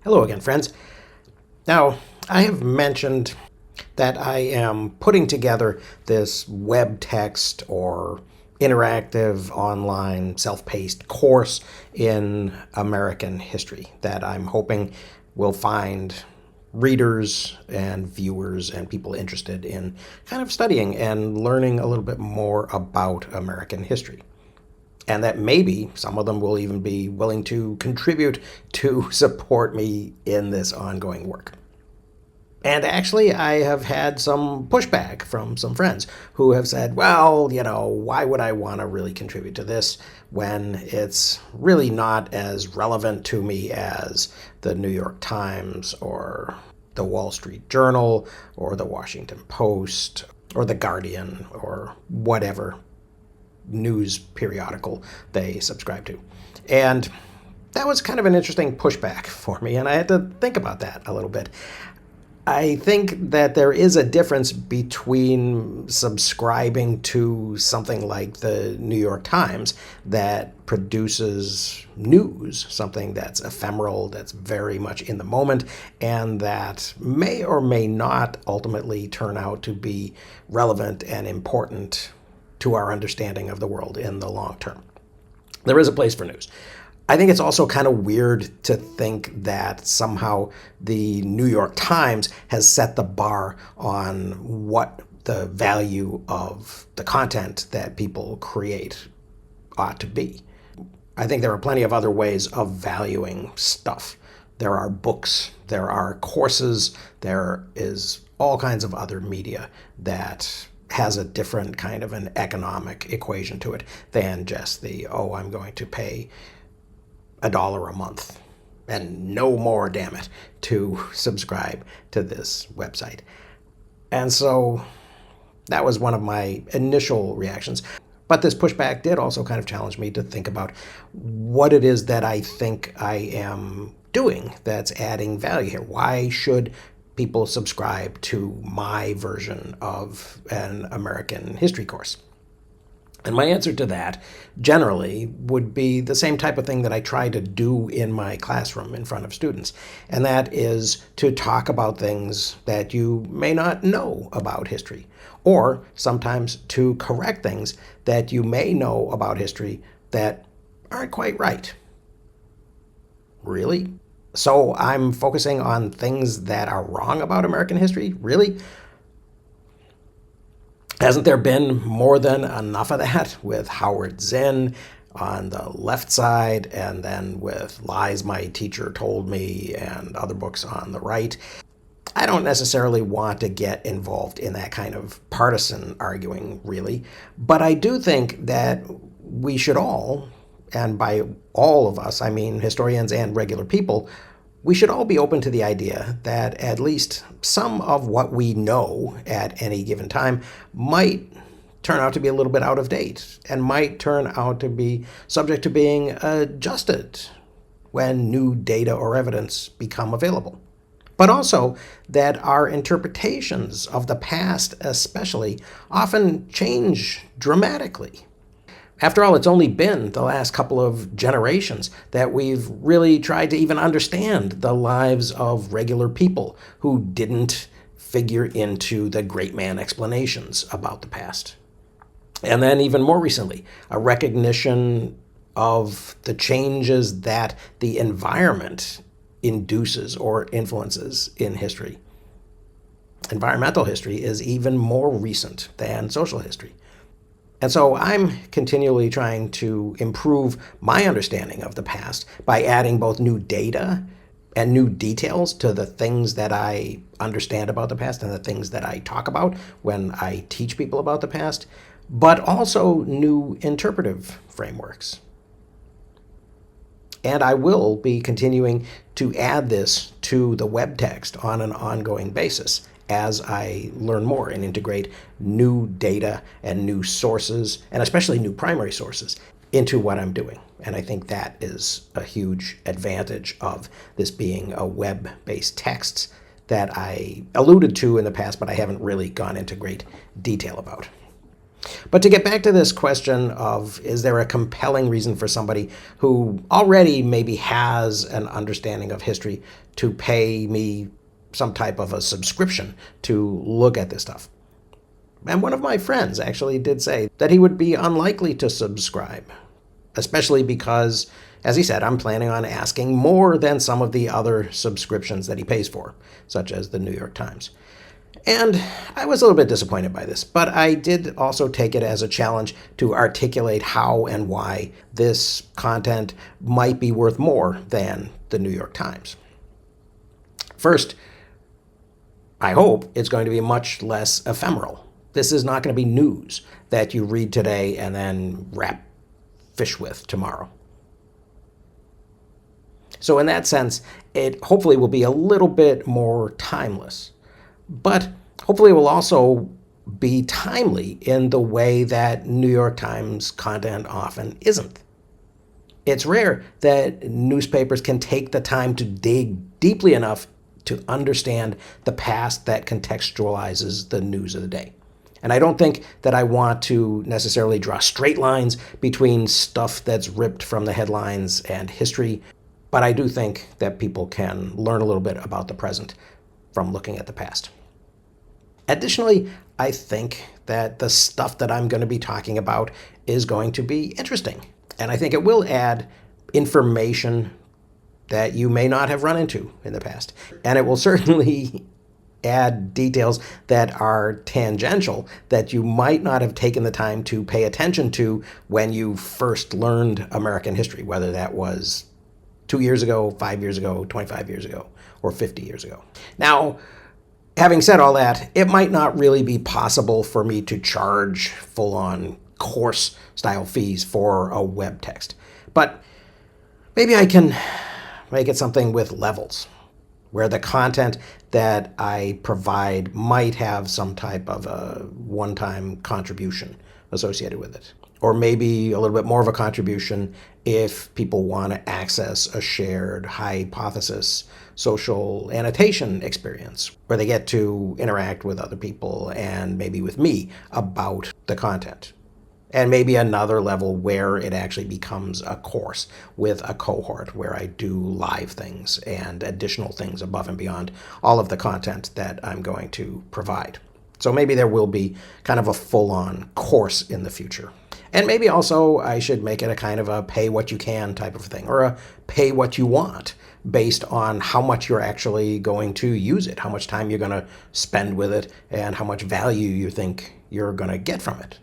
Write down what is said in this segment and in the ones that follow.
Hello again, friends. Now, I have mentioned that I am putting together this web text or interactive online self-paced course in American history that I'm hoping will find readers and viewers and people interested in kind of studying and learning a little bit more about American history. And that maybe some of them will even be willing to contribute to support me in this ongoing work. And actually, I have had some pushback from some friends who have said, well, why would I want to really contribute to this when it's really not as relevant to me as the New York Times or the Wall Street Journal or the Washington Post or the Guardian or whatever news periodical they subscribe to. And that was kind of an interesting pushback for me, and I had to think about that a little bit. I think that there is a difference between subscribing to something like the New York Times that produces news, something that's ephemeral, that's very much in the moment, and that may or may not ultimately turn out to be relevant and important to our understanding of the world in the long term. There is a place for news. I think it's also kind of weird to think that somehow the New York Times has set the bar on what the value of the content that people create ought to be. I think there are plenty of other ways of valuing stuff. There are books, there are courses, there is all kinds of other media that has a different kind of an economic equation to it than just I'm going to pay $1 a month and no more, damn it, to subscribe to this website. And so that was one of my initial reactions. But this pushback did also kind of challenge me to think about what it is that I think I am doing that's adding value here. Why should people subscribe to my version of an American history course? And my answer to that generally would be the same type of thing that I try to do in my classroom in front of students. And that is to talk about things that you may not know about history, or sometimes to correct things that you may know about history that aren't quite right. Really? So I'm focusing on things that are wrong about American history? Really? Hasn't there been more than enough of that with Howard Zinn on the left side, and then with Lies My Teacher Told Me and other books on the right? I don't necessarily want to get involved in that kind of partisan arguing, really, but I do think that we should all, and by all of us, I mean historians and regular people, we should all be open to the idea that at least some of what we know at any given time might turn out to be a little bit out of date and might turn out to be subject to being adjusted when new data or evidence become available. But also that our interpretations of the past especially often change dramatically. After all, it's only been the last couple of generations that we've really tried to even understand the lives of regular people who didn't figure into the great man explanations about the past. And then even more recently, a recognition of the changes that the environment induces or influences in history. Environmental history is even more recent than social history. And so I'm continually trying to improve my understanding of the past by adding both new data and new details to the things that I understand about the past and the things that I talk about when I teach people about the past, but also new interpretive frameworks. And I will be continuing to add this to the web text on an ongoing basis as I learn more and integrate new data and new sources, and especially new primary sources, into what I'm doing. And I think that is a huge advantage of this being a web-based text that I alluded to in the past, but I haven't really gone into great detail about. But to get back to this question of, is there a compelling reason for somebody who already maybe has an understanding of history to pay me some type of a subscription to look at this stuff? And one of my friends actually did say that he would be unlikely to subscribe, especially because, as he said, I'm planning on asking more than some of the other subscriptions that he pays for, such as the New York Times. And I was a little bit disappointed by this, but I did also take it as a challenge to articulate how and why this content might be worth more than the New York Times. First, I hope it's going to be much less ephemeral. This is not going to be news that you read today and then wrap fish with tomorrow. So in that sense, it hopefully will be a little bit more timeless. But hopefully it will also be timely in the way that New York Times content often isn't. It's rare that newspapers can take the time to dig deeply enough to understand the past that contextualizes the news of the day. And I don't think that I want to necessarily draw straight lines between stuff that's ripped from the headlines and history, but I do think that people can learn a little bit about the present from looking at the past. Additionally, I think that the stuff that I'm going to be talking about is going to be interesting. And I think it will add information that you may not have run into in the past. And it will certainly add details that are tangential that you might not have taken the time to pay attention to when you first learned American history, whether that was 2 years ago, 5 years ago, 25 years ago, or 50 years ago. Now, having said all that, it might not really be possible for me to charge full-on course-style fees for a web text. But maybe I can make it something with levels, where the content that I provide might have some type of a one-time contribution associated with it. Or maybe a little bit more of a contribution if people want to access a shared hypothesis social annotation experience where they get to interact with other people and maybe with me about the content. And maybe another level where it actually becomes a course with a cohort where I do live things and additional things above and beyond all of the content that I'm going to provide. So maybe there will be kind of a full-on course in the future. And maybe also I should make it a kind of a pay what you can type of thing, or a pay what you want based on how much you're actually going to use it, how much time you're going to spend with it, and how much value you think you're going to get from it.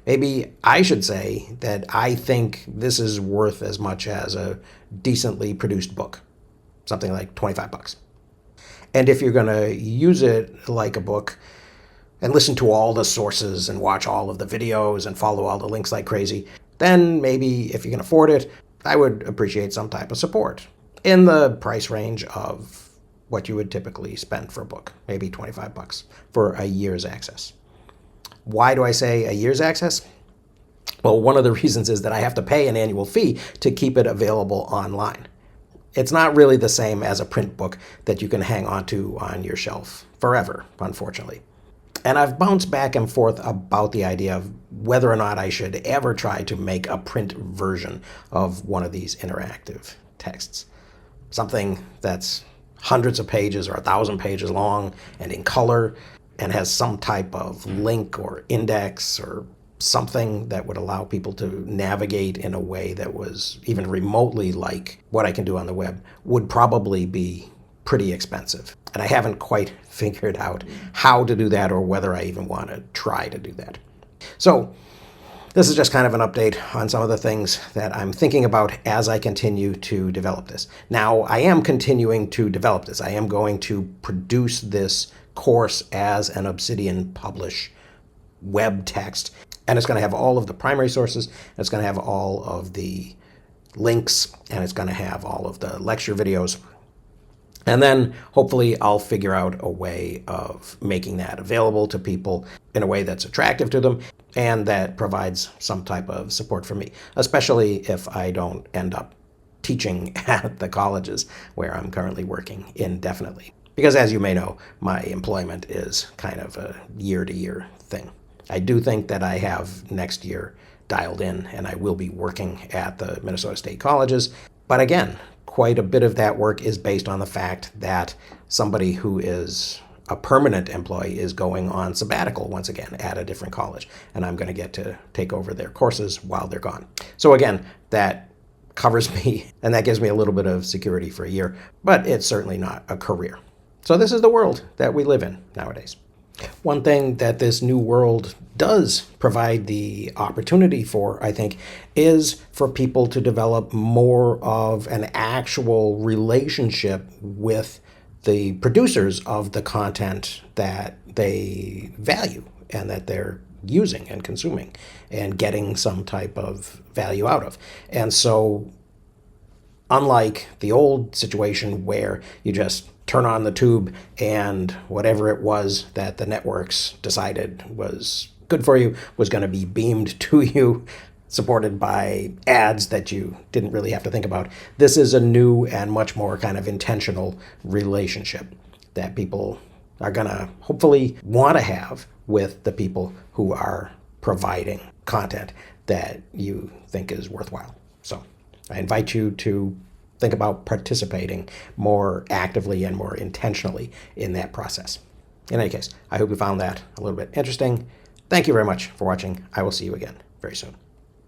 Maybe I should say that I think this is worth as much as a decently produced book, something like $25. And if you're going to use it like a book and listen to all the sources and watch all of the videos and follow all the links like crazy, then maybe if you can afford it, I would appreciate some type of support in the price range of what you would typically spend for a book, maybe $25 for a year's access. Why do I say a year's access? Well, one of the reasons is that I have to pay an annual fee to keep it available online. It's not really the same as a print book that you can hang onto on your shelf forever, unfortunately. And I've bounced back and forth about the idea of whether or not I should ever try to make a print version of one of these interactive texts. Something that's hundreds of pages or 1,000 pages long and in color and has some type of link or index or something that would allow people to navigate in a way that was even remotely like what I can do on the web would probably be pretty expensive. And I haven't quite figured out how to do that or whether I even want to try to do that. So this is just kind of an update on some of the things that I'm thinking about as I continue to develop this. Now, I am continuing to develop this. I am going to produce this course as an Obsidian publish web text, and it's going to have all of the primary sources, and it's going to have all of the links, and it's going to have all of the lecture videos. And then hopefully I'll figure out a way of making that available to people in a way that's attractive to them and that provides some type of support for me, especially if I don't end up teaching at the colleges where I'm currently working indefinitely. Because as you may know, my employment is kind of a year-to-year thing. I do think that I have next year dialed in, and I will be working at the Minnesota State Colleges. But again, quite a bit of that work is based on the fact that somebody who is a permanent employee is going on sabbatical once again at a different college, and I'm going to get to take over their courses while they're gone. So again, that covers me, and that gives me a little bit of security for a year, but it's certainly not a career. So this is the world that we live in nowadays. One thing that this new world does provide the opportunity for, I think, is for people to develop more of an actual relationship with the producers of the content that they value and that they're using and consuming and getting some type of value out of. And so, unlike the old situation where you just turn on the tube and whatever it was that the networks decided was good for you was going to be beamed to you, supported by ads that you didn't really have to think about. This is a new and much more kind of intentional relationship that people are going to hopefully want to have with the people who are providing content that you think is worthwhile. So I invite you to think about participating more actively and more intentionally in that process. In any case, I hope you found that a little bit interesting. Thank you very much for watching. I will see you again very soon.